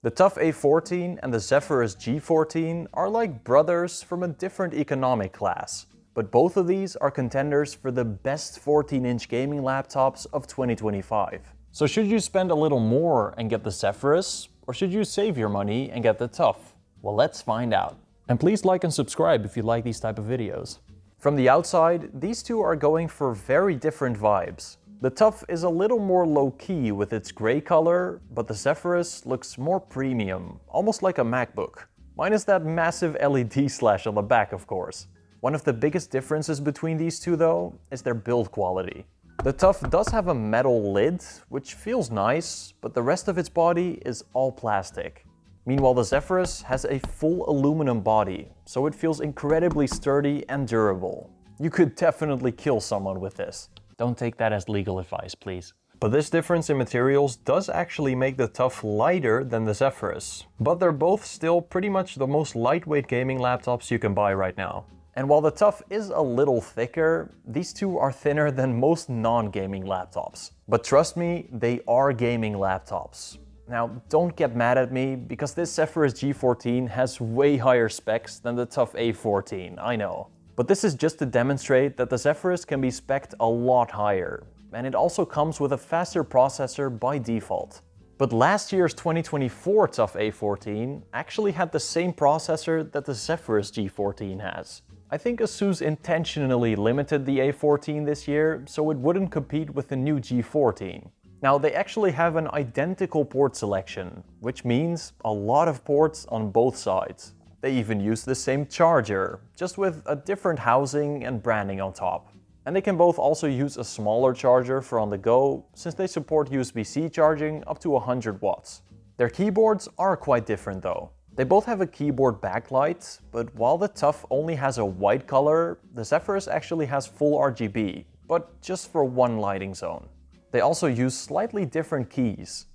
The TUF A14 and the Zephyrus G14 are like brothers from a different economic class, but both of these are contenders for the best 14-inch gaming laptops of 2025. So should you spend a little more and get the Zephyrus, or should you save your money and get the TUF? Well, let's find out. And please like and subscribe if you like these type of videos. From the outside, these two are going for very different vibes. The TUF is a little more low-key with its gray color, but the Zephyrus looks more premium, almost like a MacBook. Minus that massive LED slash on the back, of course. One of the biggest differences between these two, though, is their build quality. The TUF does have a metal lid, which feels nice, but the rest of its body is all plastic. Meanwhile, the Zephyrus has a full aluminum body, so it feels incredibly sturdy and durable. You could definitely kill someone with this. Don't take that as legal advice, please. But this difference in materials does actually make the TUF lighter than the Zephyrus. But they're both still pretty much the most lightweight gaming laptops you can buy right now. And while the TUF is a little thicker, these two are thinner than most non-gaming laptops. But trust me, they are gaming laptops. Now, don't get mad at me, because this Zephyrus G14 has way higher specs than the TUF A14, I know. But this is just to demonstrate that the Zephyrus can be spec'd a lot higher, and it also comes with a faster processor by default. But last year's 2024 TUF A14 actually had the same processor that the Zephyrus G14 has. I think Asus intentionally limited the A14 this year so it wouldn't compete with the new G14. Now, they actually have an identical port selection, which means a lot of ports on both sides. They even use the same charger, just with a different housing and branding on top. And they can both also use a smaller charger for on the go, since they support USB-C charging up to 100 watts. Their keyboards are quite different though. They both have a keyboard backlight, but while the TUF only has a white color, the Zephyrus actually has full RGB, but just for one lighting zone. They also use slightly different keys.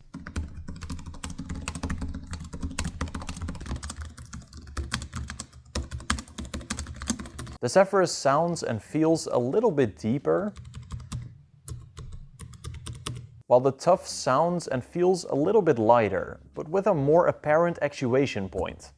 The Zephyrus sounds and feels a little bit deeper, while the TUF sounds and feels a little bit lighter, but with a more apparent actuation point.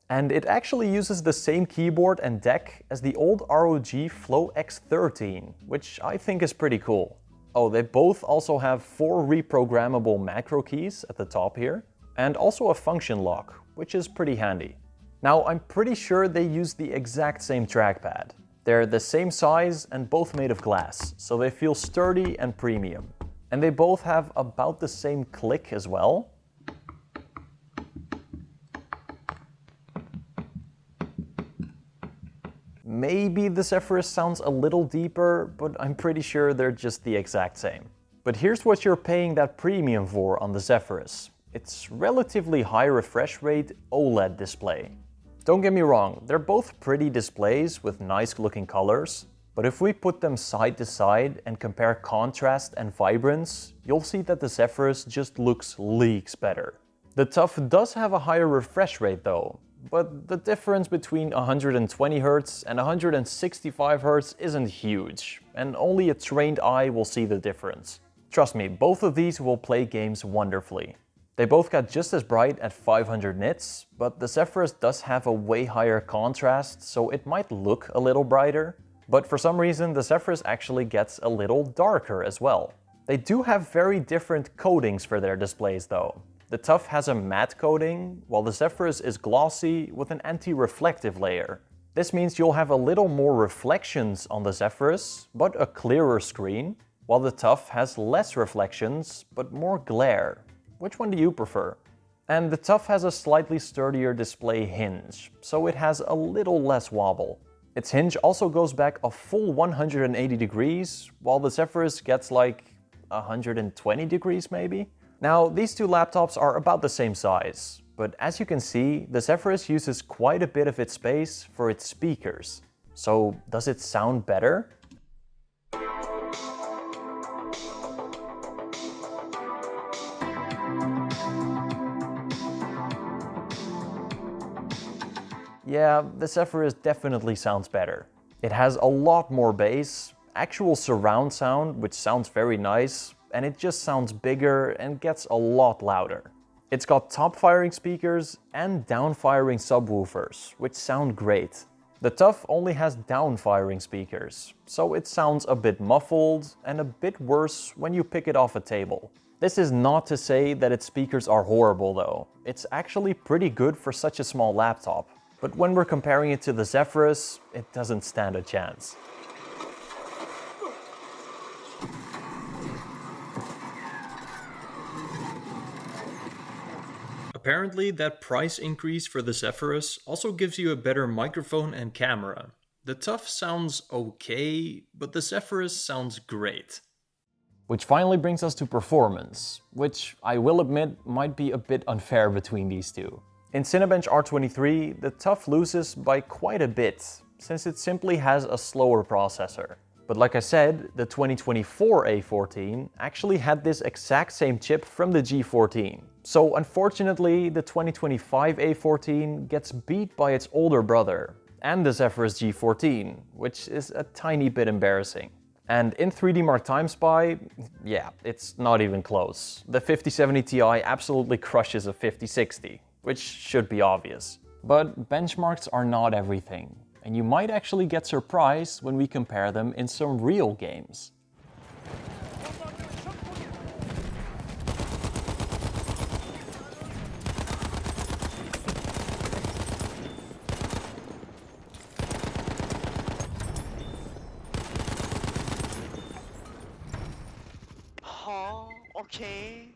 And it actually uses the same keyboard and deck as the old ROG Flow X13, which I think is pretty cool. Oh, they both also have 4 reprogrammable macro keys at the top here, and also a function lock, which is pretty handy. Now, I'm pretty sure they use the exact same trackpad. They're the same size and both made of glass, so they feel sturdy and premium. And they both have about the same click as well. Maybe the Zephyrus sounds a little deeper, but I'm pretty sure they're just the exact same. But here's what you're paying that premium for on the Zephyrus. It's relatively high refresh rate OLED display. Don't get me wrong, they're both pretty displays with nice looking colors, but if we put them side to side and compare contrast and vibrance, you'll see that the Zephyrus just looks leagues better. The TUF does have a higher refresh rate though, but the difference between 120 Hz and 165 Hz isn't huge, and only a trained eye will see the difference. Trust me, both of these will play games wonderfully. They both got just as bright at 500 nits, but the Zephyrus does have a way higher contrast, so it might look a little brighter. But for some reason, the Zephyrus actually gets a little darker as well. They do have very different coatings for their displays though. The TUF has a matte coating, while the Zephyrus is glossy with an anti-reflective layer. This means you'll have a little more reflections on the Zephyrus, but a clearer screen, while the TUF has less reflections, but more glare. Which one do you prefer? And the TUF has a slightly sturdier display hinge, so it has a little less wobble. Its hinge also goes back a full 180 degrees, while the Zephyrus gets like 120 degrees maybe? Now, these two laptops are about the same size, but as you can see, the Zephyrus uses quite a bit of its space for its speakers. So, does it sound better? Yeah, the Zephyrus definitely sounds better. It has a lot more bass, actual surround sound, which sounds very nice, and it just sounds bigger and gets a lot louder. It's got top-firing speakers and down-firing subwoofers, which sound great. The TUF only has down-firing speakers, so it sounds a bit muffled and a bit worse when you pick it off a table. This is not to say that its speakers are horrible though. It's actually pretty good for such a small laptop. But when we're comparing it to the Zephyrus, it doesn't stand a chance. Apparently, that price increase for the Zephyrus also gives you a better microphone and camera. The TUF sounds okay, but the Zephyrus sounds great. Which finally brings us to performance, which I will admit might be a bit unfair between these two. In Cinebench R23, the TUF loses by quite a bit, since it simply has a slower processor. But like I said, the 2024 A14 actually had this exact same chip from the G14. So unfortunately, the 2025 A14 gets beat by its older brother, and the Zephyrus G14, which is a tiny bit embarrassing. And in 3D Mark TimeSpy, yeah, it's not even close. The 5070 Ti absolutely crushes a 5060, which should be obvious. But benchmarks are not everything, and you might actually get surprised when we compare them in some real games. Okay.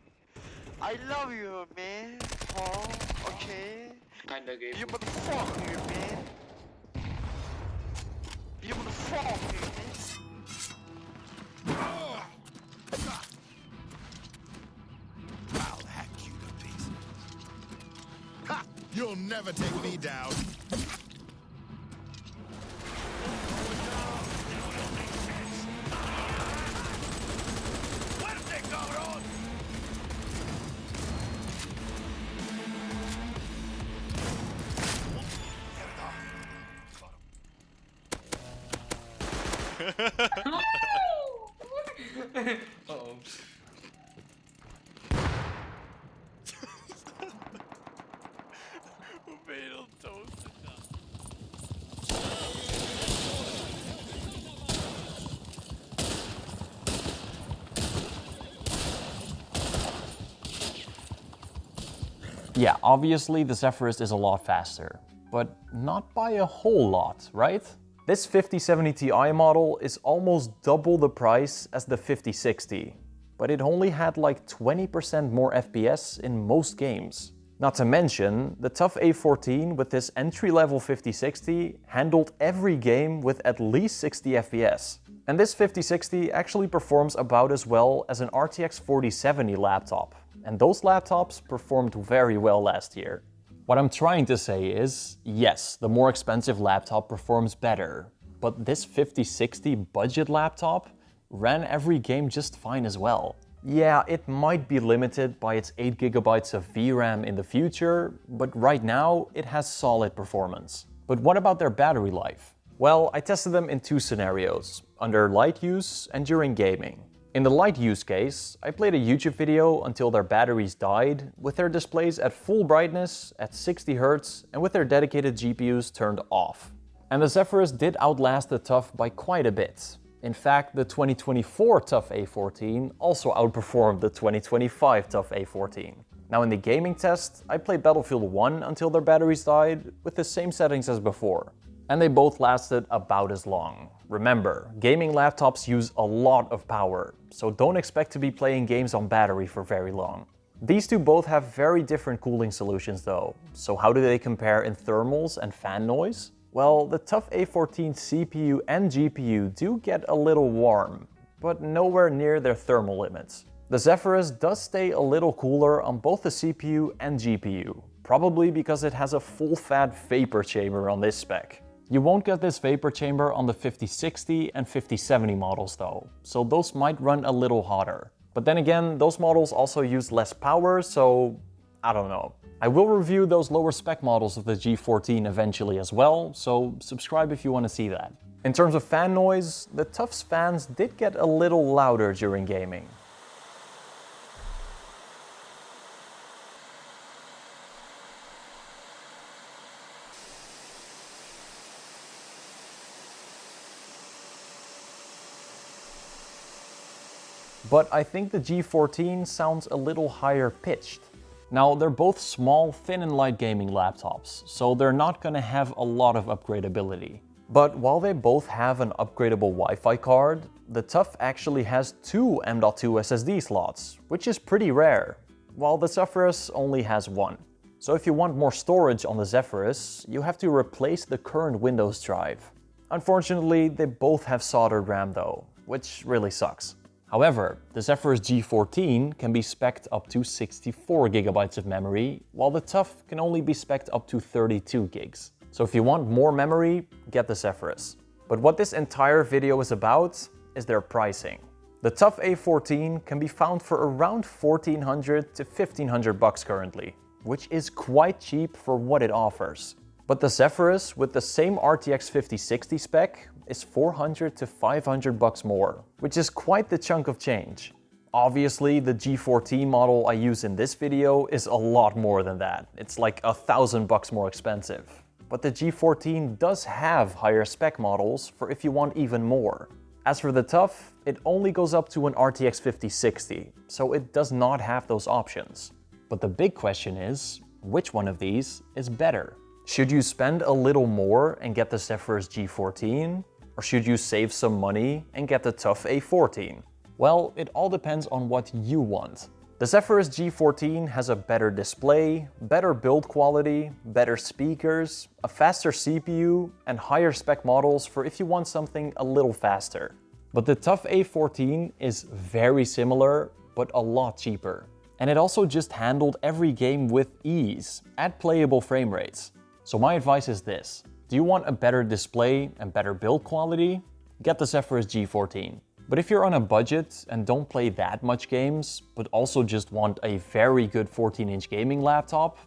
I love you, man. Oh, okay. Kinda game. You motherfucker, man. You motherfucker, man. I'll hack you to pieces. Ha! You'll never take me down. Uh-oh. Metal toasted. Yeah, obviously the Zephyrus is a lot faster, but not by a whole lot, right? This 5070 Ti model is almost double the price as the 5060, but it only had like 20% more FPS in most games. Not to mention, the TUF A14 with this entry-level 5060 handled every game with at least 60 FPS. And this 5060 actually performs about as well as an RTX 4070 laptop. And those laptops performed very well last year. What I'm trying to say is, yes, the more expensive laptop performs better, but this 5060 budget laptop ran every game just fine as well. Yeah, it might be limited by its 8GB of VRAM in the future, but right now it has solid performance. But what about their battery life? Well, I tested them in two scenarios, under light use and during gaming. In the light use case, I played a YouTube video until their batteries died, with their displays at full brightness, at 60Hz, and with their dedicated GPUs turned off. And the Zephyrus did outlast the TUF by quite a bit. In fact, the 2024 TUF A14 also outperformed the 2025 TUF A14. Now in the gaming test, I played Battlefield 1 until their batteries died, with the same settings as before. And they both lasted about as long. Remember, gaming laptops use a lot of power, so don't expect to be playing games on battery for very long. These two both have very different cooling solutions though, so how do they compare in thermals and fan noise? Well, the TUF A14 CPU and GPU do get a little warm, but nowhere near their thermal limits. The Zephyrus does stay a little cooler on both the CPU and GPU, probably because it has a full-fat vapor chamber on this spec. You won't get this vapor chamber on the 5060 and 5070 models though, so those might run a little hotter. But then again, those models also use less power, so I don't know. I will review those lower spec models of the G14 eventually as well, so subscribe if you want to see that. In terms of fan noise, the TUF's fans did get a little louder during gaming. but I think the G14 sounds a little higher pitched. Now, they're both small, thin and light gaming laptops, so they're not gonna have a lot of upgradeability. But while they both have an upgradable Wi-Fi card, the TUF actually has 2 M.2 SSD slots, which is pretty rare, while the Zephyrus only has 1. So if you want more storage on the Zephyrus, you have to replace the current Windows drive. Unfortunately, they both have soldered RAM though, which really sucks. However, the Zephyrus G14 can be spec'd up to 64 GB of memory, while the TUF can only be spec'd up to 32 gigs. So if you want more memory, get the Zephyrus. But what this entire video is about is their pricing. The TUF A14 can be found for around $1,400 to $1,500 currently, which is quite cheap for what it offers. But the Zephyrus with the same RTX 5060 spec is $400 to $500 more, which is quite the chunk of change. Obviously, the G14 model I use in this video is a lot more than that. It's like $1,000 more expensive. But the G14 does have higher spec models for if you want even more. As for the TUF, it only goes up to an RTX 5060, so it does not have those options. But the big question is, which one of these is better? Should you spend a little more and get the Zephyrus G14? Or should you save some money and get the TUF A14? Well, it all depends on what you want. The Zephyrus G14 has a better display, better build quality, better speakers, a faster CPU, and higher spec models for if you want something a little faster. But the TUF A14 is very similar, but a lot cheaper. And it also just handled every game with ease, at playable frame rates. So my advice is this: do you want a better display and better build quality? Get the Zephyrus G14. But if you're on a budget and don't play that much games, but also just want a very good 14-inch gaming laptop,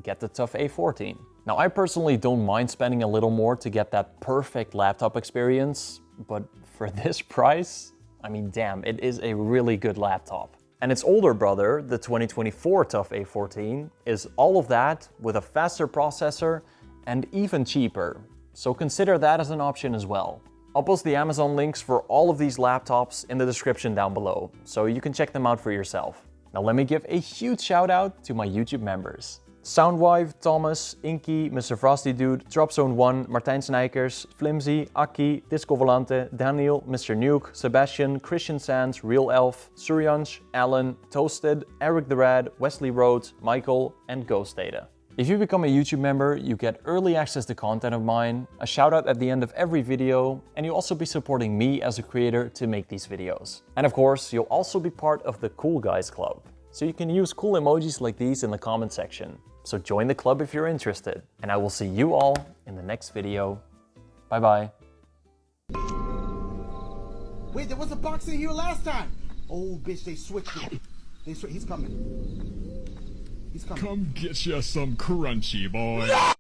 get the TUF A14. Now, I personally don't mind spending a little more to get that perfect laptop experience, but for this price, I mean, damn, it is a really good laptop. And its older brother, the 2024 TUF A14, is all of that with a faster processor and even cheaper. So consider that as an option as well. I'll post the Amazon links for all of these laptops in the description down below, so you can check them out for yourself. Now let me give a huge shout out to my YouTube members. Soundwive, Thomas, Inky, Mr. Frosty Dude, Dropzone1, Martijn Snijkers, Flimsy, Aki, Disco Volante, Daniel, Mr. Nuke, Sebastian, Christian Sands, Real Elf, Suryansh, Alan, Toasted, Eric the Rad, Wesley Rhodes, Michael, and Ghost Data. If you become a YouTube member, you get early access to content of mine, a shout out at the end of every video, and you'll also be supporting me as a creator to make these videos. And of course, you'll also be part of the Cool Guys Club, so you can use cool emojis like these in the comment section. So join the club if you're interested, and I will see you all in the next video. Bye bye. Wait, there was a box in here last time. Oh, bitch, they switched it. He's coming. He's coming. Come get you some crunchy, boy.